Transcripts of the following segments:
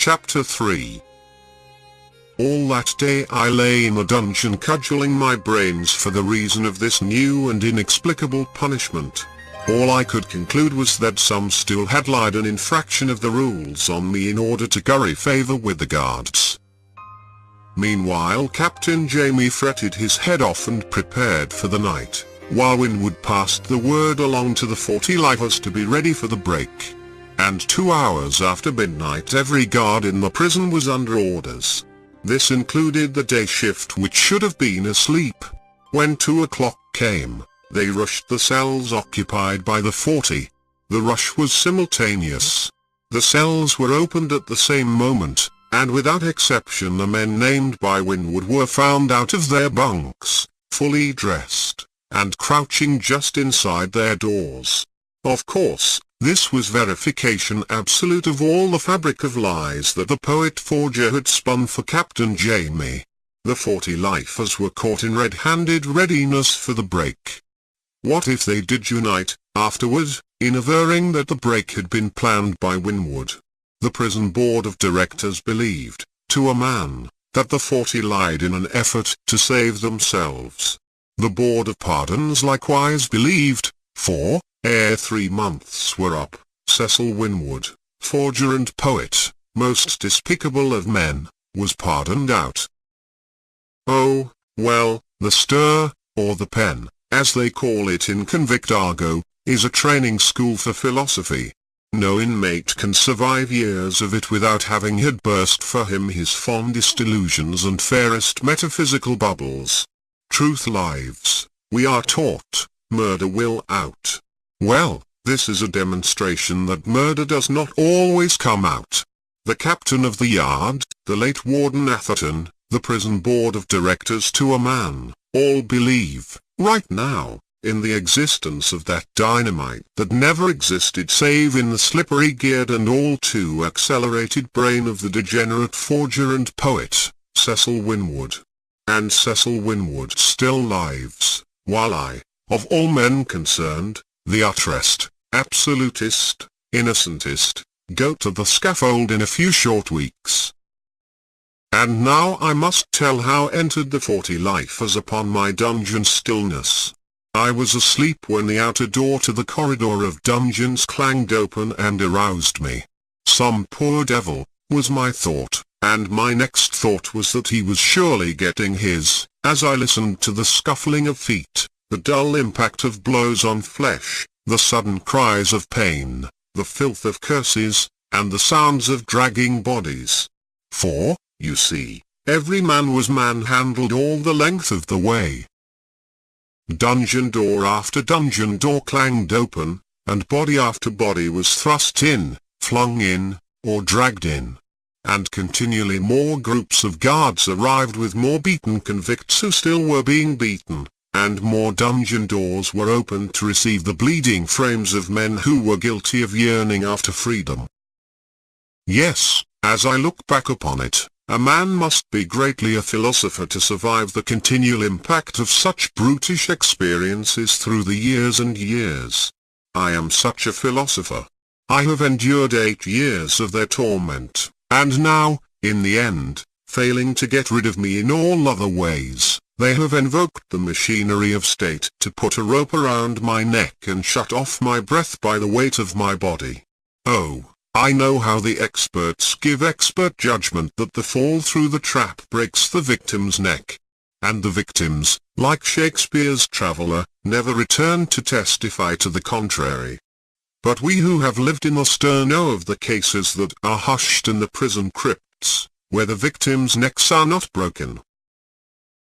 Chapter 3. All that day I lay in the dungeon cudgelling my brains for the reason of this new and inexplicable punishment. All I could conclude was that some still had lied an infraction of the rules on me in order to curry favor with the guards. Meanwhile Captain Jamie fretted his head off and prepared for the night, while Winwood passed the word along to the 40 lifers to be ready for the break. And 2 hours after midnight every guard in the prison was under orders. This included the day shift, which should have been asleep. When 2 o'clock came, they rushed the cells occupied by the 40. The rush was simultaneous. The cells were opened at the same moment, and without exception the men named by Winwood were found out of their bunks, fully dressed, and crouching just inside their doors. Of course, this was verification absolute of all the fabric of lies that the poet-forger had spun for Captain Jamie. The 40 lifers were caught in red-handed readiness for the break. What if they did unite, afterward, in averring that the break had been planned by Winwood? The prison board of directors believed, to a man, that the 40 lied in an effort to save themselves. The board of pardons likewise believed, for, ere 3 months were up, Cecil Winwood, forger and poet, most despicable of men, was pardoned out. Oh, well, the stir, or the pen, as they call it in convict argot, is a training school for philosophy. No inmate can survive years of it without having had burst for him his fondest illusions and fairest metaphysical bubbles. Truth lives, we are taught, murder will out. Well, this is a demonstration that murder does not always come out. The captain of the yard, the late Warden Atherton, the prison board of directors to a man, all believe, right now, in the existence of that dynamite that never existed save in the slippery-geared and all too accelerated brain of the degenerate forger and poet, Cecil Winwood. And Cecil Winwood still lives, while I, of all men concerned, the utterest, absolutist, innocentest, go to the scaffold in a few short weeks. And now I must tell how entered the 40 lifers upon my dungeon stillness. I was asleep when the outer door to the corridor of dungeons clanged open and aroused me. Some poor devil, was my thought, and my next thought was that he was surely getting his, as I listened to the scuffling of feet, the dull impact of blows on flesh, the sudden cries of pain, the filth of curses, and the sounds of dragging bodies. For, you see, every man was manhandled all the length of the way. Dungeon door after dungeon door clanged open, and body after body was thrust in, flung in, or dragged in. And continually more groups of guards arrived with more beaten convicts who still were being beaten, and more dungeon doors were opened to receive the bleeding frames of men who were guilty of yearning after freedom. Yes, as I look back upon it, a man must be greatly a philosopher to survive the continual impact of such brutish experiences through the years and years. I am such a philosopher. I have endured 8 years of their torment, and now, in the end, failing to get rid of me in all other ways, they have invoked the machinery of state to put a rope around my neck and shut off my breath by the weight of my body. Oh, I know how the experts give expert judgment that the fall through the trap breaks the victim's neck. And the victims, like Shakespeare's traveller, never return to testify to the contrary. But we who have lived in the stir know of the cases that are hushed in the prison crypts, where the victims' necks are not broken.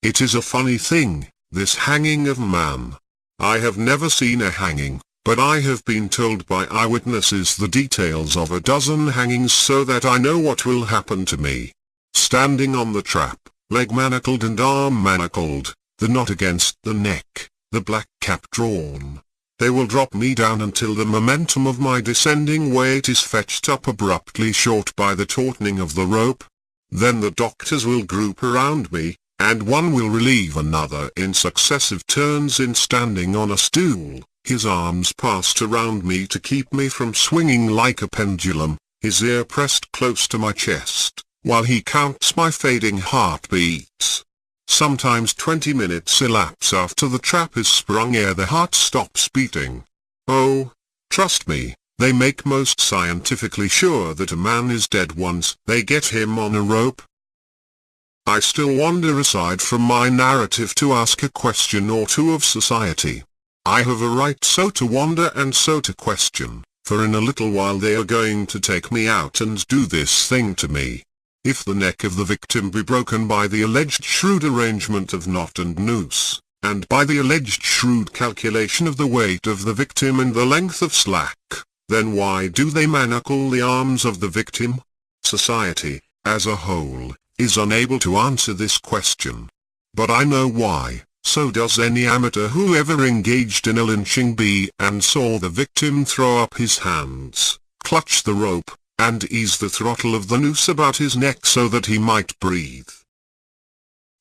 It is a funny thing, this hanging of man. I have never seen a hanging, but I have been told by eyewitnesses the details of a dozen hangings so that I know what will happen to me. Standing on the trap, leg manacled and arm manacled, the knot against the neck, the black cap drawn. They will drop me down until the momentum of my descending weight is fetched up abruptly short by the tautening of the rope. Then the doctors will group around me, and one will relieve another in successive turns in standing on a stool, his arms passed around me to keep me from swinging like a pendulum, his ear pressed close to my chest, while he counts my fading heartbeats. Sometimes 20 minutes elapse after the trap is sprung ere the heart stops beating. Oh, trust me, they make most scientifically sure that a man is dead once they get him on a rope. I still wander aside from my narrative to ask a question or two of society. I have a right so to wander and so to question, for in a little while they are going to take me out and do this thing to me. If the neck of the victim be broken by the alleged shrewd arrangement of knot and noose, and by the alleged shrewd calculation of the weight of the victim and the length of slack, then why do they manacle the arms of the victim? Society, as a whole, is unable to answer this question. But I know why. So does any amateur who ever engaged in a lynching bee and saw the victim throw up his hands, clutch the rope, and ease the throttle of the noose about his neck so that he might breathe.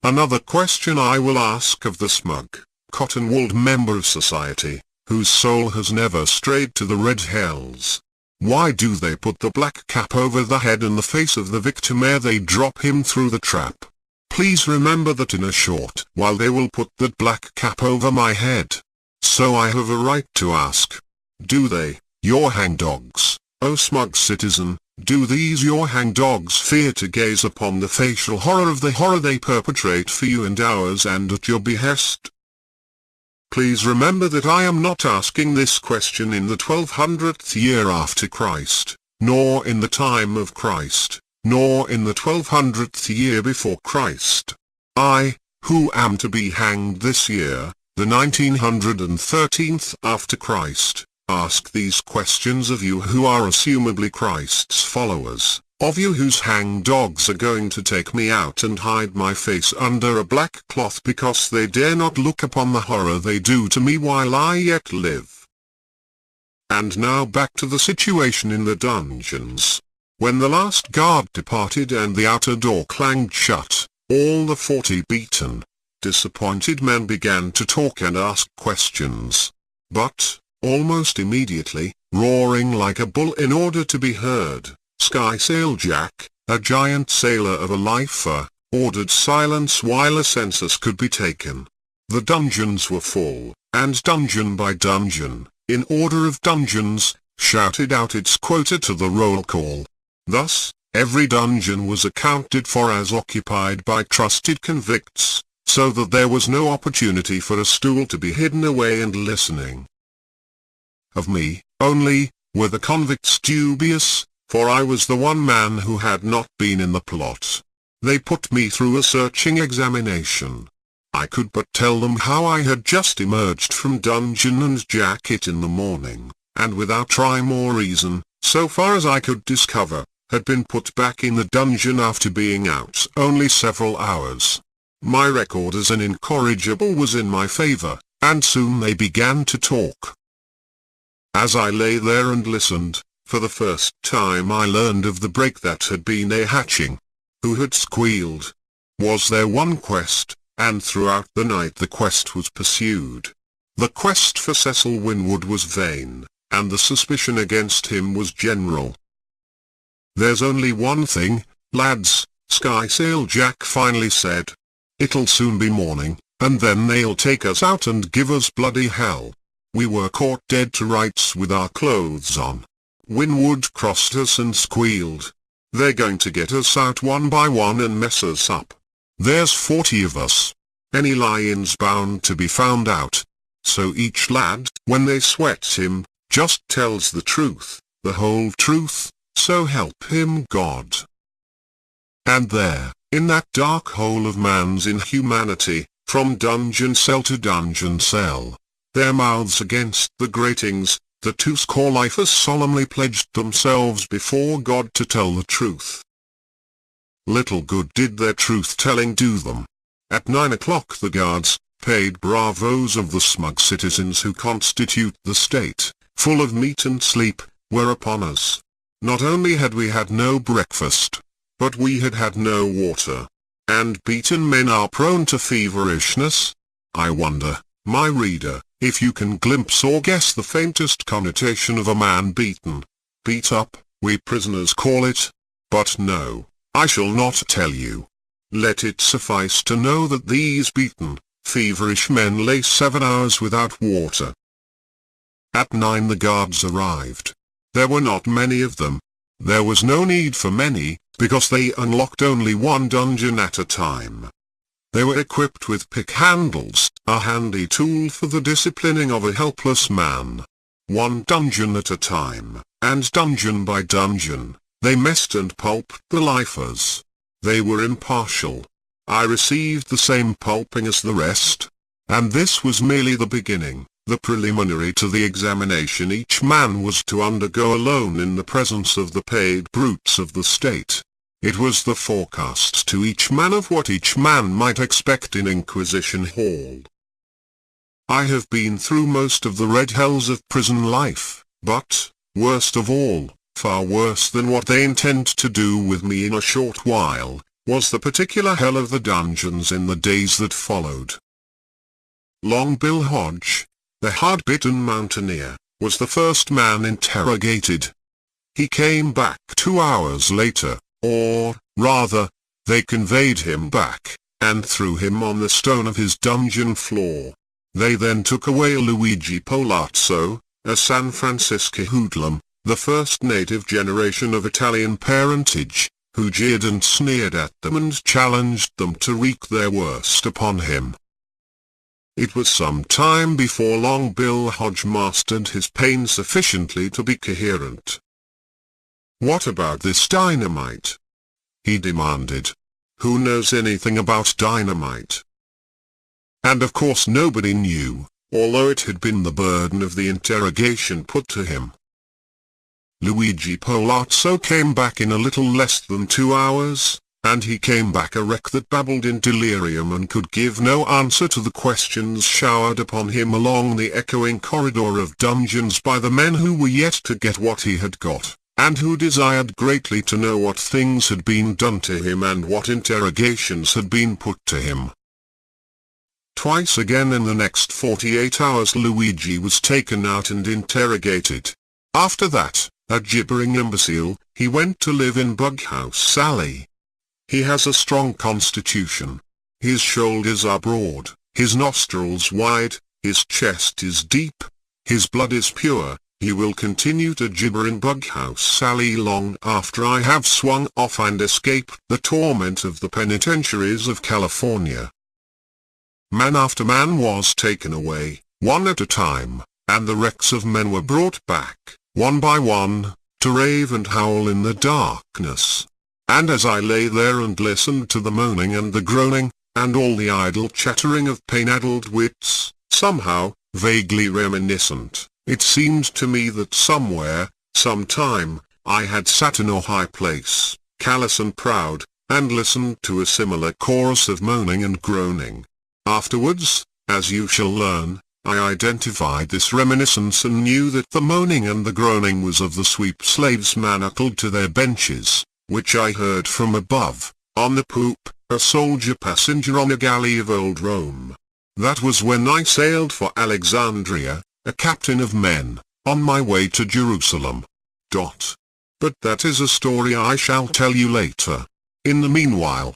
Another question I will ask of the smug, cotton-wooled member of society, whose soul has never strayed to the red hells. Why do they put the black cap over the head and the face of the victim ere they drop him through the trap? Please remember that in a short while they will put that black cap over my head. So I have a right to ask, do they, your hangdogs, O smug citizen, do these your hangdogs fear to gaze upon the facial horror of the horror they perpetrate for you and ours and at your behest? Please remember that I am not asking this question in the 1200th year after Christ, nor in the time of Christ, nor in the 1200th year before Christ. I, who am to be hanged this year, the 1913th after Christ, ask these questions of you who are assumably Christ's followers, of you whose hangdogs are going to take me out and hide my face under a black cloth because they dare not look upon the horror they do to me while I yet live. And now back to the situation in the dungeons. When the last guard departed and the outer door clanged shut, all the 40 beaten, disappointed men began to talk and ask questions. But, almost immediately, roaring like a bull in order to be heard, Skysail Jack, a giant sailor of a lifer, ordered silence while a census could be taken. The dungeons were full, and dungeon by dungeon, in order of dungeons, shouted out its quota to the roll call. Thus, every dungeon was accounted for as occupied by trusted convicts, so that there was no opportunity for a stool to be hidden away and listening. Of me, only, were the convicts dubious, for I was the one man who had not been in the plot. They put me through a searching examination. I could but tell them how I had just emerged from dungeon and jacket in the morning, and without rhyme or reason, so far as I could discover, had been put back in the dungeon after being out only several hours. My record as an incorrigible was in my favor, and soon they began to talk. As I lay there and listened, for the first time I learned of the break that had been a hatching. Who had squealed? Was there one quest, and throughout the night the quest was pursued. The quest for Cecil Winwood was vain, and the suspicion against him was general. "There's only one thing, lads," Skysail Jack finally said. "It'll soon be morning, and then they'll take us out and give us bloody hell. We were caught dead to rights with our clothes on. Winwood crossed us and squealed. They're going to get us out one by one and mess us up. There's 40 of us. Any lying's bound to be found out. So each lad, when they sweat him, just tells the truth, the whole truth, so help him God." And there, in that dark hole of man's inhumanity, from dungeon cell to dungeon cell, their mouths against the gratings, the 2score lifers solemnly pledged themselves before God to tell the truth. Little good did their truth-telling do them. At 9 o'clock the guards, paid bravos of the smug citizens who constitute the state, full of meat and sleep, were upon us. Not only had we had no breakfast, but we had had no water. And beaten men are prone to feverishness. I wonder, my reader, if you can glimpse or guess the faintest connotation of a man beaten, beat up, we prisoners call it. But no, I shall not tell you. Let it suffice to know that these beaten, feverish men lay 7 hours without water. At 9 the guards arrived. There were not many of them. There was no need for many, because they unlocked only one dungeon at a time. They were equipped with pick handles, a handy tool for the disciplining of a helpless man. One dungeon at a time, and dungeon by dungeon, they messed and pulped the lifers. They were impartial. I received the same pulping as the rest. And this was merely the beginning, the preliminary to the examination each man was to undergo alone in the presence of the paid brutes of the state. It was the forecast to each man of what each man might expect in Inquisition Hall. I have been through most of the red hells of prison life, but, worst of all, far worse than what they intend to do with me in a short while, was the particular hell of the dungeons in the days that followed. Long Bill Hodge, the hard-bitten mountaineer, was the first man interrogated. He came back 2 hours later, or, rather, they conveyed him back, and threw him on the stone of his dungeon floor. They then took away Luigi Polazzo, a San Francisco hoodlum, the first native generation of Italian parentage, who jeered and sneered at them and challenged them to wreak their worst upon him. It was some time before Long Bill Hodge mastered his pain sufficiently to be coherent. "What about this dynamite?" he demanded. "Who knows anything about dynamite?" And of course nobody knew, although it had been the burden of the interrogation put to him. Luigi Polazzo came back in a little less than 2 hours, and he came back a wreck that babbled in delirium and could give no answer to the questions showered upon him along the echoing corridor of dungeons by the men who were yet to get what he had got, and who desired greatly to know what things had been done to him and what interrogations had been put to him. Twice again in the next 48 hours Luigi was taken out and interrogated. After that, a gibbering imbecile, he went to live in Bughouse Alley. He has a strong constitution. His shoulders are broad, his nostrils wide, his chest is deep, his blood is pure. He will continue to gibber in Bughouse Alley long after I have swung off and escaped the torment of the penitentiaries of California. Man after man was taken away, one at a time, and the wrecks of men were brought back, one by one, to rave and howl in the darkness. And as I lay there and listened to the moaning and the groaning, and all the idle chattering of pain-addled wits, somehow, vaguely reminiscent, it seemed to me that somewhere, sometime, I had sat in a high place, callous and proud, and listened to a similar chorus of moaning and groaning. Afterwards, as you shall learn, I identified this reminiscence and knew that the moaning and the groaning was of the sweep slaves manacled to their benches, which I heard from above, on the poop, a soldier passenger on a galley of old Rome. That was when I sailed for Alexandria, a captain of men, on my way to Jerusalem. But that is a story I shall tell you later. In the meanwhile,